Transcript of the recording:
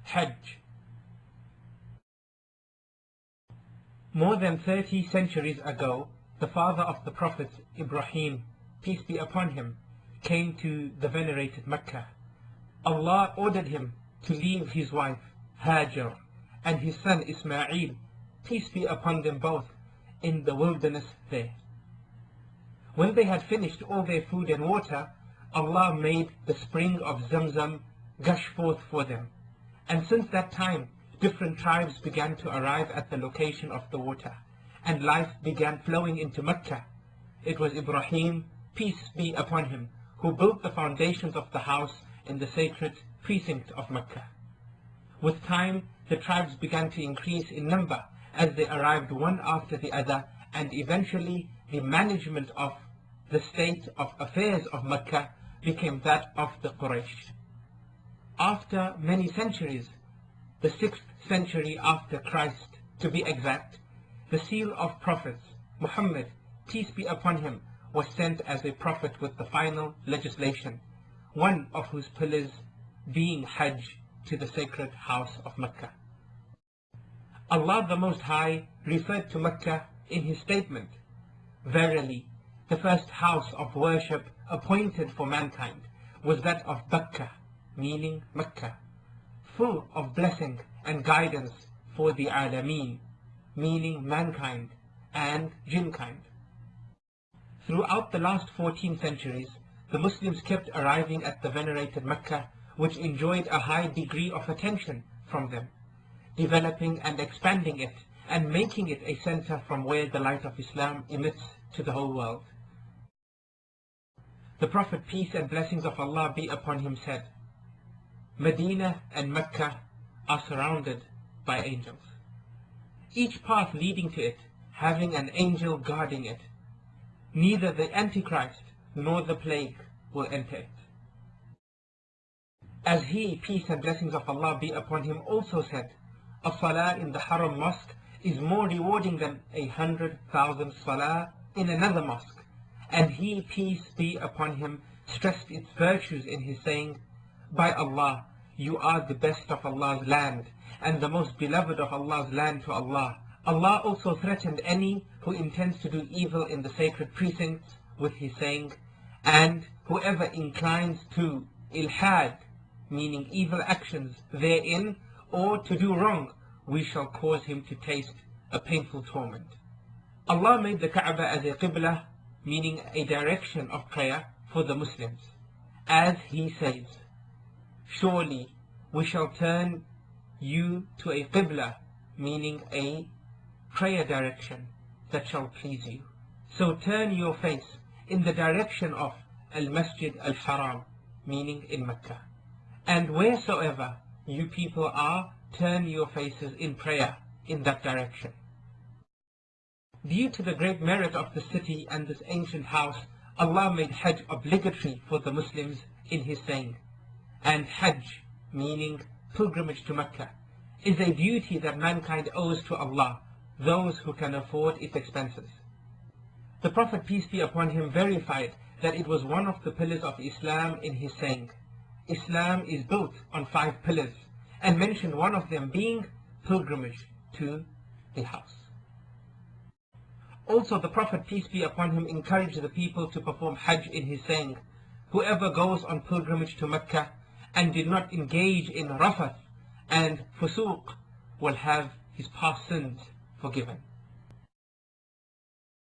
Hajj. More than 30 centuries ago, the father of the Prophet, Ibrahim, peace be upon him, came to the venerated Mecca. Allah ordered him to leave his wife, Hajj, and his son Ismail, peace be upon them both, in the wilderness there. When they had finished all their food and water, Allah made the spring of Zamzam gush forth for them. And since that time, different tribes began to arrive at the location of the water, and life began flowing into Mecca. It was Ibrahim, peace be upon him, who built the foundations of the house in the sacred precinct of Mecca. With time, the tribes began to increase in number as they arrived one after the other, and eventually the management of the state of affairs of Mecca became that of the Quraysh. After many centuries, the 6th century after Christ to be exact, the seal of prophets, Muhammad, peace be upon him, was sent as a prophet with the final legislation, one of whose pillars being Hajj to the sacred house of Mecca. Allah the Most High referred to Mecca in his statement, "Verily, the first house of worship appointed for mankind was that of Bakka," meaning Mecca, "full of blessing and guidance for the Alameen," meaning mankind and jinnkind. Throughout the last 14 centuries, the Muslims kept arriving at the venerated Mecca, which enjoyed a high degree of attention from them, developing and expanding it, and making it a center from where the light of Islam emits to the whole world. The Prophet, peace and blessings of Allah be upon him, said, "Medina and Mecca are surrounded by angels, each path leading to it having an angel guarding it. Neither the Antichrist nor the plague will enter it." As he, peace and blessings of Allah be upon him, also said, "A salah in the Haram mosque is more rewarding than 100,000 salah in another mosque." And he, peace be upon him, stressed its virtues in his saying, "By Allah, you are the best of Allah's land, and the most beloved of Allah's land to Allah." Allah also threatened any who intends to do evil in the sacred precincts with his saying, "And whoever inclines to ilhad," meaning evil actions therein, or to do wrong, we shall cause him to taste a painful torment. Allah made the Kaaba as a qibla, meaning a direction of prayer for the Muslims, as he says, "Surely we shall turn you to a qibla," meaning a prayer direction that shall please you. So turn your face in the direction of Al-Masjid Al-Haram, meaning in Mecca. And wheresoever you people are, turn your faces in prayer in that direction. Due to the great merit of the city and this ancient house, Allah made Hajj obligatory for the Muslims in his saying. And Hajj, meaning pilgrimage to Mecca, is a duty that mankind owes to Allah, those who can afford its expenses. The Prophet, peace be upon him, verified that it was one of the pillars of Islam in his saying, "Islam is built on 5 pillars," and mentioned one of them being pilgrimage to the house. Also, the Prophet, peace be upon him, encouraged the people to perform Hajj in his saying, "Whoever goes on pilgrimage to Mecca and did not engage in rafath and fusuq will have his past sins forgiven."